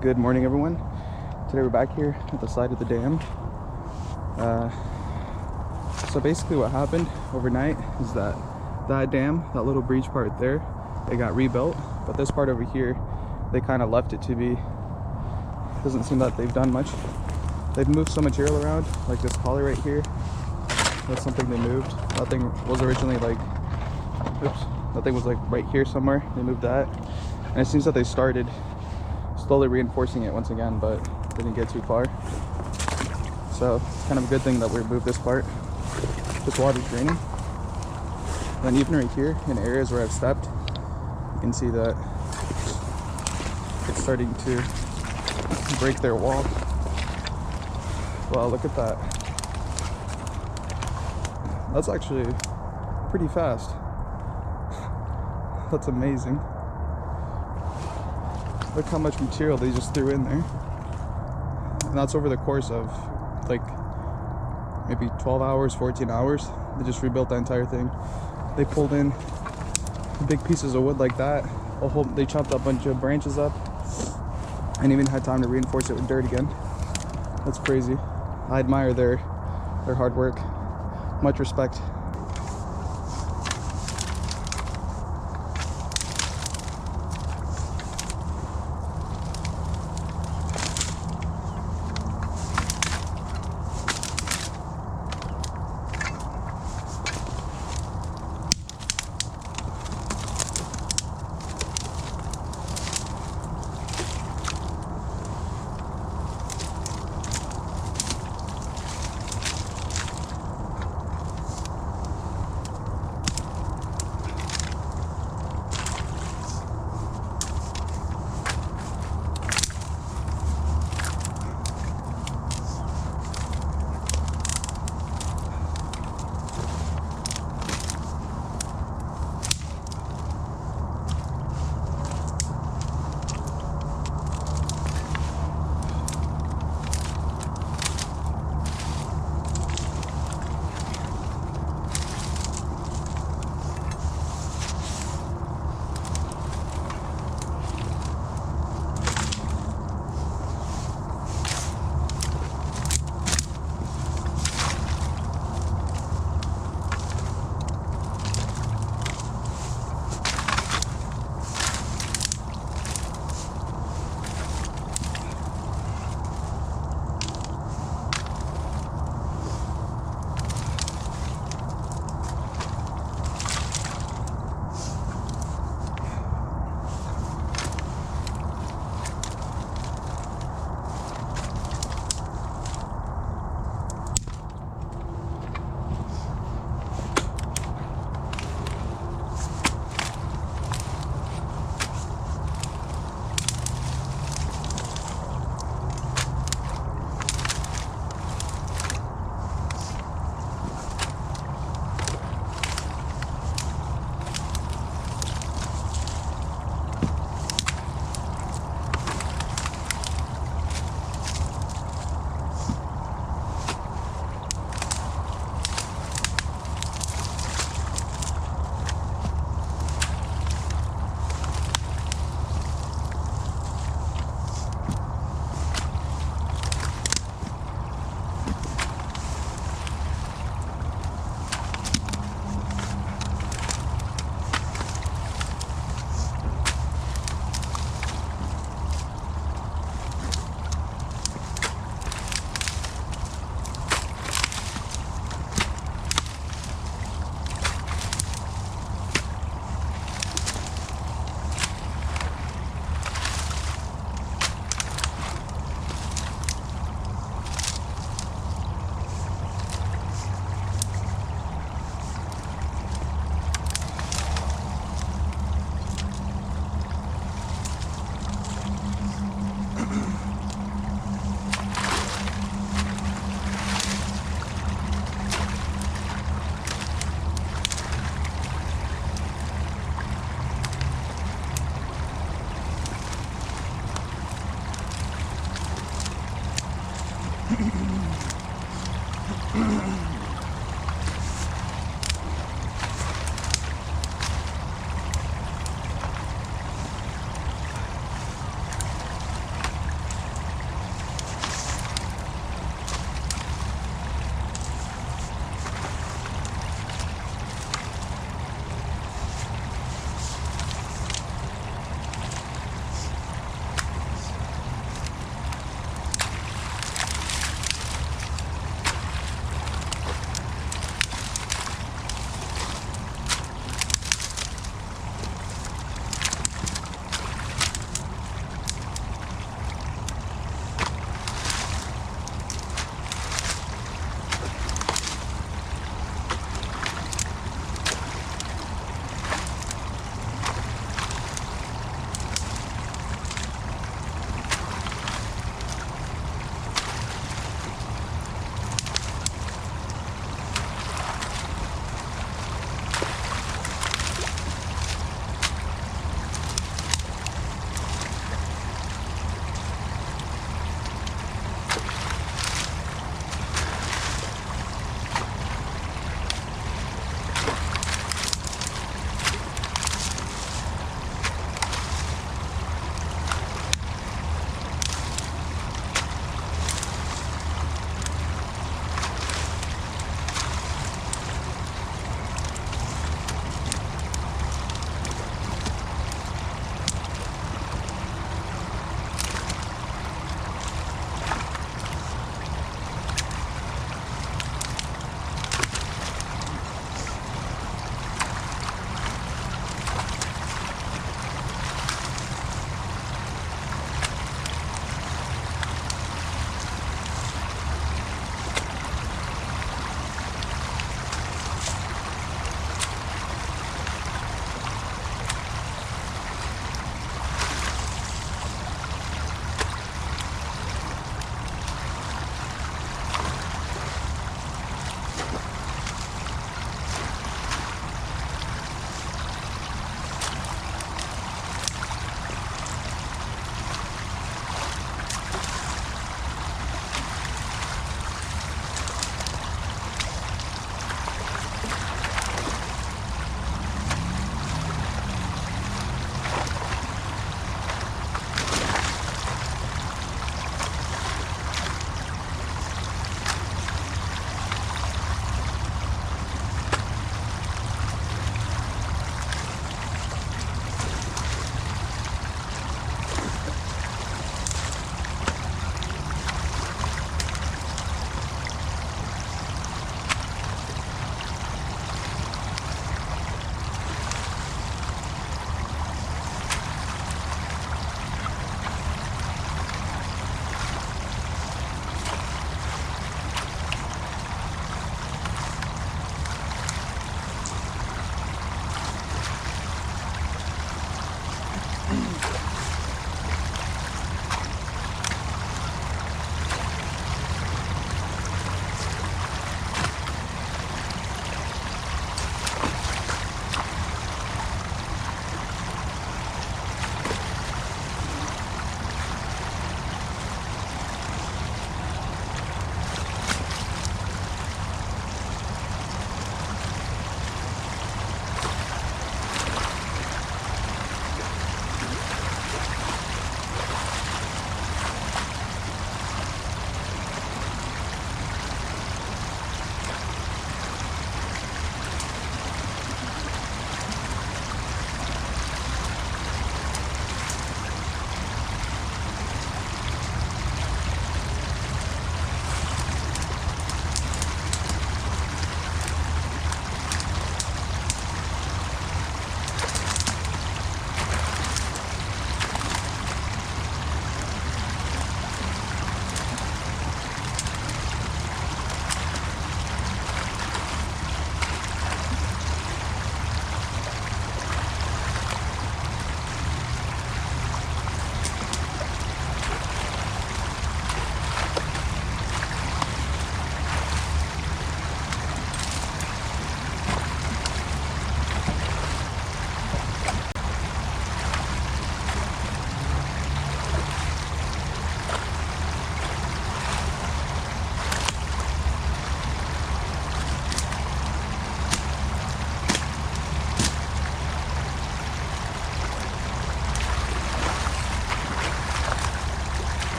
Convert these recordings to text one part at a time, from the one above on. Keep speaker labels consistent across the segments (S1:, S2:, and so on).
S1: Good morning, everyone. Today we're back here at the side of the dam. So basically what happened overnight is that dam, that little breach part there, it got rebuilt, but this part over here, they kind of left it to be. Doesn't seem that they've done much. They've moved some material around, like this collar right here. That's something they moved. That thing was originally like, that thing was like right here somewhere. They moved that. And it seems that they started slowly reinforcing it once again, but didn't get too far. So it's kind of a good thing that we moved this part. This water's draining. And then even right here in areas where I've stepped, you can see that it's starting to break their wall. Wow, look at that. That's actually pretty fast. That's amazing. Look how much material they just threw in there. And that's over the course of like maybe 12 hours, 14 hours. They just rebuilt the entire thing. They pulled in big pieces of wood like that. They chopped a bunch of branches up and even had time to reinforce it with dirt again. That's crazy. I admire their hard work. Much respect.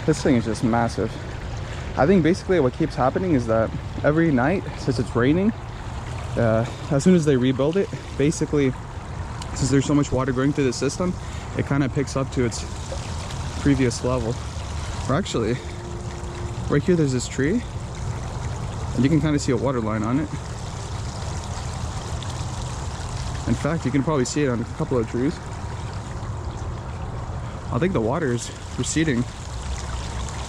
S1: This thing is just massive. I think basically what keeps happening is that every night, since it's raining, as soon as they rebuild it, basically, since there's so much water going through the system, it kind of picks up to its previous level. Or actually, right here there's this tree, and you can kind of see a water line on it. In fact, you can probably see it on a couple of trees. I think the water is receding,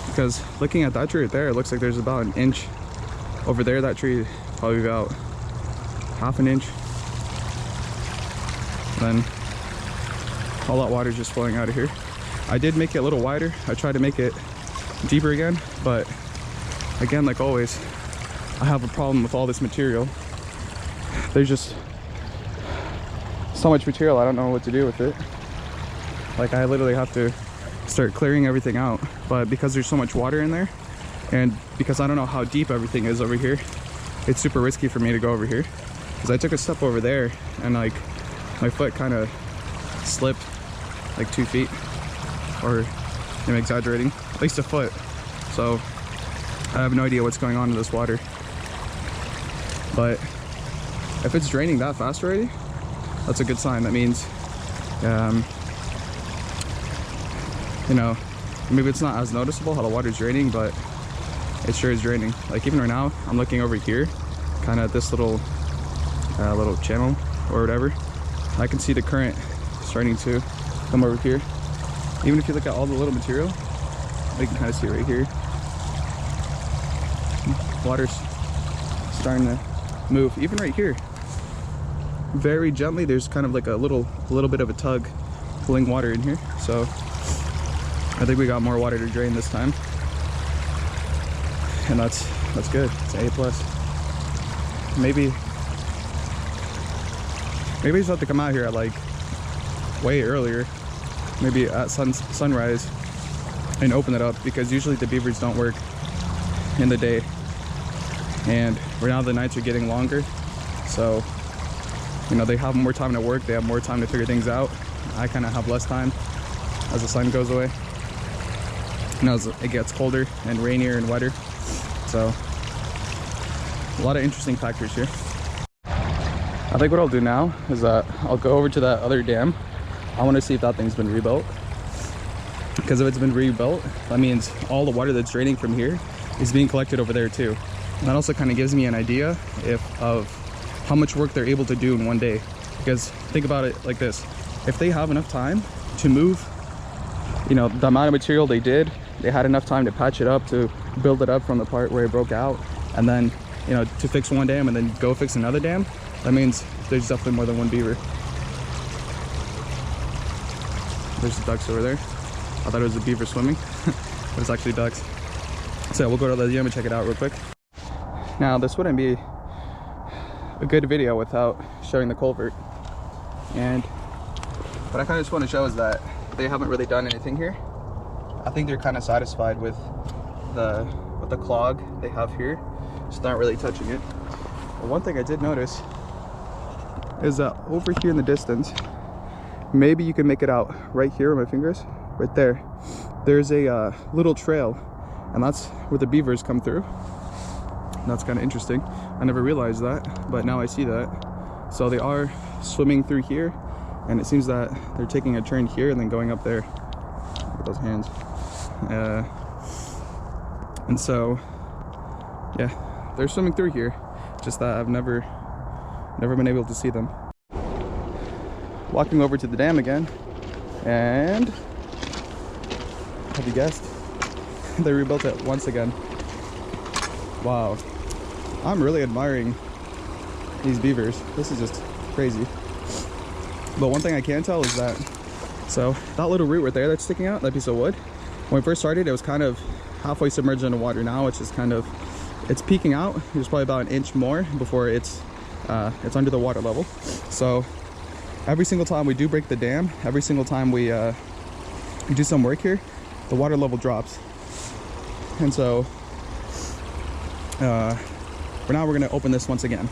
S1: because looking at that tree right there, it looks like there's about an inch. Over there, that tree probably about half an inch. And then all that water is just flowing out of here. I did make it a little wider. I tried to make it deeper again, but again, like always, I have a problem with all this material. There's just so much material, I don't know what to do with it. Like, I literally have to start clearing everything out, but because there's so much water in there, and because I don't know how deep everything is over here, it's super risky for me to go over here. Because I took a step over there and like my foot kind of slipped like 2 feet, or I'm exaggerating, at least a foot. So I have no idea what's going on in this water. But if it's draining that fast already, that's a good sign. That means you know, maybe it's not as noticeable how the water's draining, but it sure is draining. Like even right now, I'm looking over here, kind of at this little channel or whatever. I can see the current starting to come over here. Even if you look at all the little material, you can kind of see it right here. Water's starting to move, even right here. Very gently, there's kind of like a little bit of a tug pulling water in here. So I think we got more water to drain this time, and that's good. It's an A+. Maybe I just have to come out here at like way earlier, maybe at sunrise, and open it up, because usually the beavers don't work in the day, and right now the nights are getting longer, so you know, they have more time to work, they have more time to figure things out. I kind of have less time as the sun goes away. You know, as it gets colder and rainier and wetter. So a lot of interesting factors here. I think what I'll do now is I'll go over to that other dam. I want to see if that thing's been rebuilt, because if it's been rebuilt, that means all the water that's draining from here is being collected over there too. And that also kind of gives me an idea of how much work they're able to do in one day. Because think about it like this: if they have enough time to move, you know, the amount of material they did, they had enough time to patch it up, to build it up from the part where it broke out, and then, you know, to fix one dam and then go fix another dam. That means there's definitely more than one beaver. There's the ducks over there. I thought it was a beaver swimming, but it's actually ducks. So yeah, we'll go to the dam and check it out real quick. Now, this wouldn't be a good video without showing the culvert, and what I kind of just want to show is that they haven't really done anything here. I think they're kind of satisfied with the clog they have here, just not really touching it. But one thing I did notice is that over here in the distance, maybe you can make it out right here with my fingers, right there, there's a little trail, and that's where the beavers come through. And that's kind of interesting. I never realized that, but now I see that. So they are swimming through here, and it seems that they're taking a turn here and then going up there. Look at those hands. And so yeah, they're swimming through here, just that I've never been able to see them. Walking over to the dam again, and have you guessed? They rebuilt it once again. Wow, I'm really admiring these beavers. This is just crazy. But one thing I can tell is that, so that little root right there that's sticking out, that piece of wood, when we first started, it was kind of halfway submerged in the water. Now it's just kind of, it's peeking out. There's probably about an inch more before it's under the water level. So every single time we do break the dam, every single time we do some work here, the water level drops. And so for now, we're gonna open this once again.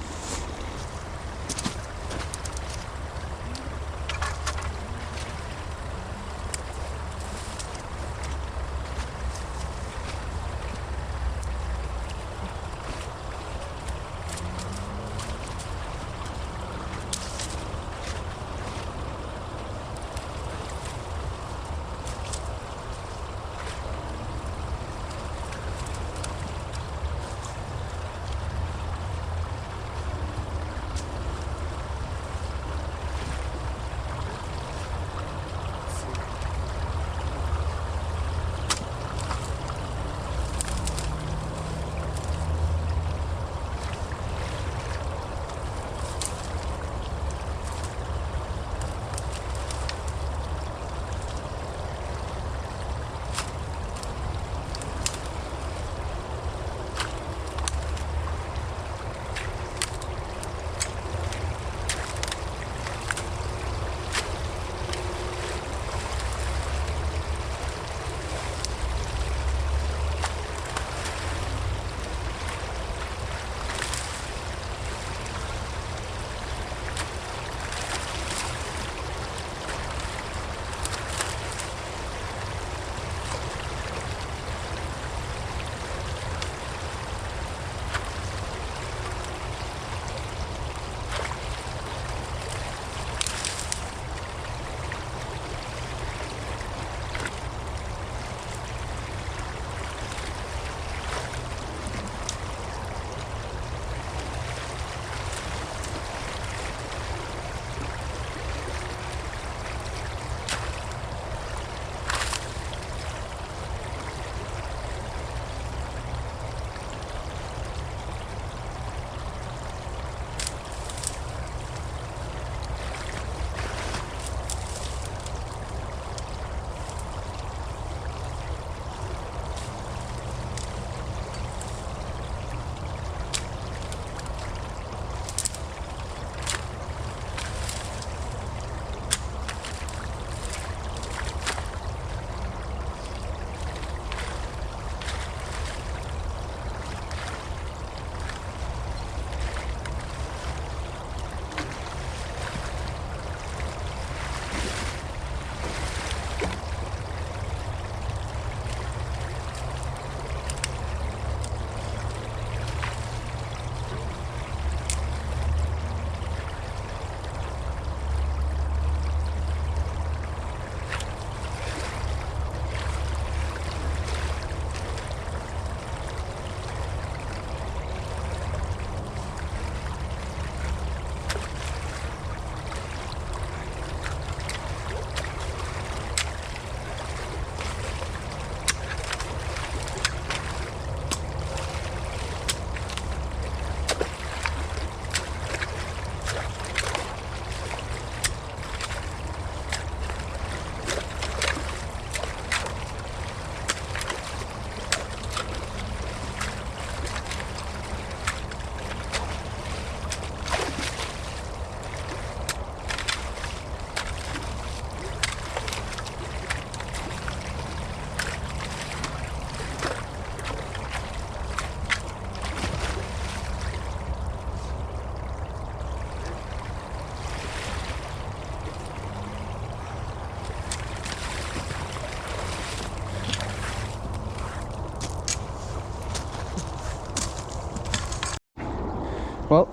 S1: Well,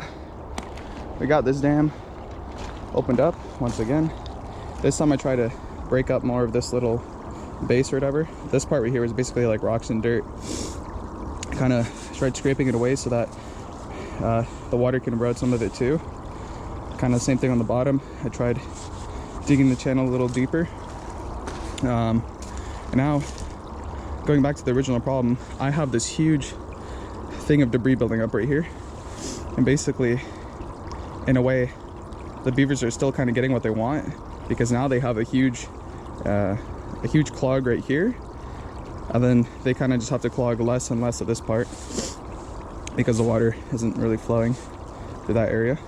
S1: we got this dam opened up once again. This time I try to break up more of this little base or whatever. This part right here is basically like rocks and dirt. Kind of tried scraping it away so that the water can erode some of it too. Kind of the same thing on the bottom. I tried digging the channel a little deeper. And now, going back to the original problem, I have this huge thing of debris building up right here. And basically, in a way, the beavers are still kind of getting what they want, because now they have a huge clog right here, and then they kind of just have to clog less and less of this part because the water isn't really flowing through that area.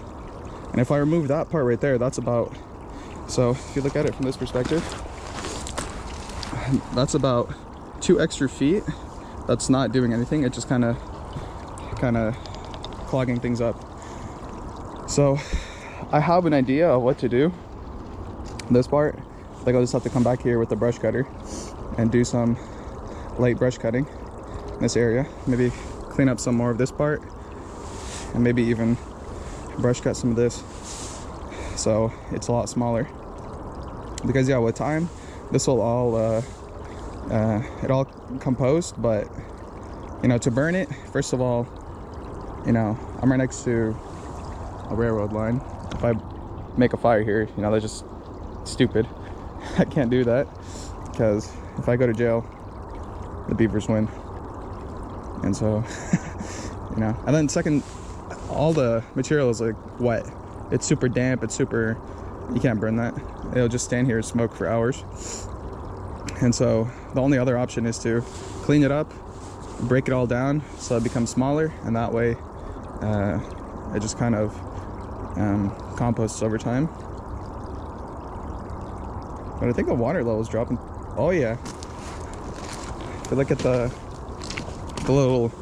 S1: And if I remove that part right there, that's about, so if you look at it from this perspective, that's about 2 extra feet. That's not doing anything. It's just kind of clogging things up. So I have an idea of what to do. This part, like, I'll just have to come back here with the brush cutter and do some light brush cutting in this area. Maybe clean up some more of this part, and maybe even brush cut some of this so it's a lot smaller. Because yeah, with time this will all it all compost, but you know, to burn it, first of all, you know, I'm right next to a railroad line. If I make a fire here, you know, that's just stupid. I can't do that, because if I go to jail, the beavers win. And so you know, and then second, all the material is like wet. It's super damp, it's super, you can't burn that. It'll just stand here and smoke for hours. And so the only other option is to clean it up, break it all down so it becomes smaller, and that way it just kind of composts over time. But I think the water level is dropping. Oh yeah, if you look at the little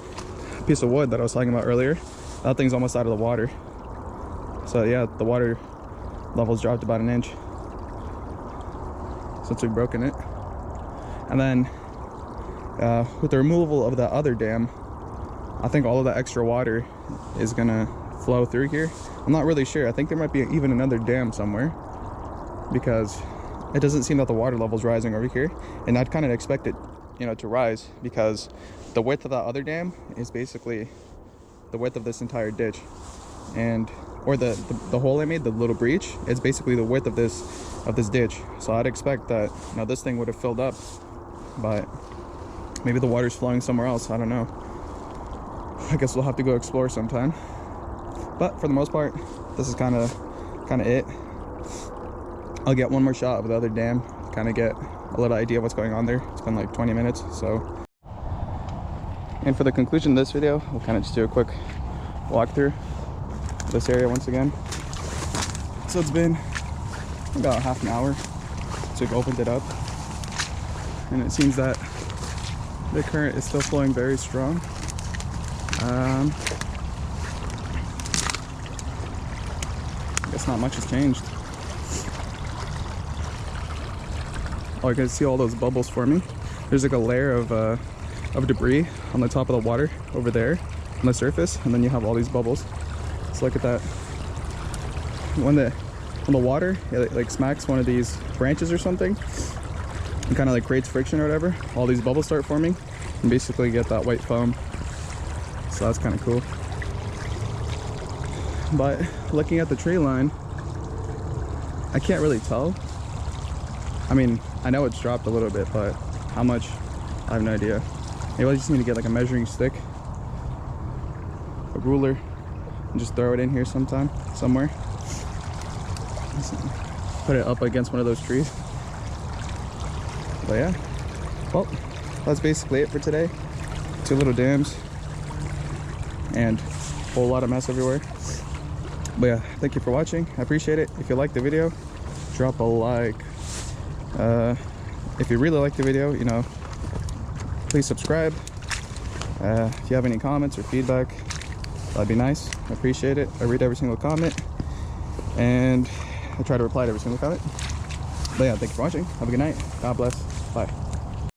S1: piece of wood that I was talking about earlier, that thing's almost out of the water. So yeah, the water level's dropped about 1 inch since we've broken it. And then with the removal of the other dam, I think all of that extra water is gonna flow through here. I'm not really sure. I think there might be even another dam somewhere, because it doesn't seem that the water level's rising over here, and I'd kind of expect it, you know, to rise, because the width of that other dam is basically the width of this entire ditch, and or the hole I made, the little breach, is basically the width of this ditch. So I'd expect that, you know, this thing would have filled up, but maybe the water's flowing somewhere else. I don't know. I guess we'll have to go explore sometime. But for the most part, this is kind of it. I'll get one more shot of the other dam, kind of get a little idea of what's going on there. It's been like 20 minutes, so. And for the conclusion of this video, we'll kind of just do a quick walkthrough of this area once again. So it's been about half an hour since we've opened it up, and it seems that the current is still flowing very strong. I guess not much has changed. Oh, you guys see all those bubbles forming? There's like a layer of debris on the top of the water over there on the surface, and then you have all these bubbles. So look at that. When the water, it like smacks one of these branches or something, and kind of like creates friction or whatever, all these bubbles start forming and basically get that white foam. So that's kind of cool. But looking at the tree line, I can't really tell. I mean, I know it's dropped a little bit, but how much, I have no idea. Maybe I just need to get like a measuring stick, a ruler, and just throw it in here somewhere. Put it up against one of those trees. But yeah, well, that's basically it for today. 2 little dams and a whole lot of mess everywhere. But yeah, thank you for watching. I appreciate it. If you liked the video, drop a like. If you really like the video, you know, please subscribe. If you have any comments or feedback, that'd be nice. I appreciate it. I read every single comment, and I try to reply to every single comment. But yeah, thank you for watching. Have a good night. God bless. Bye.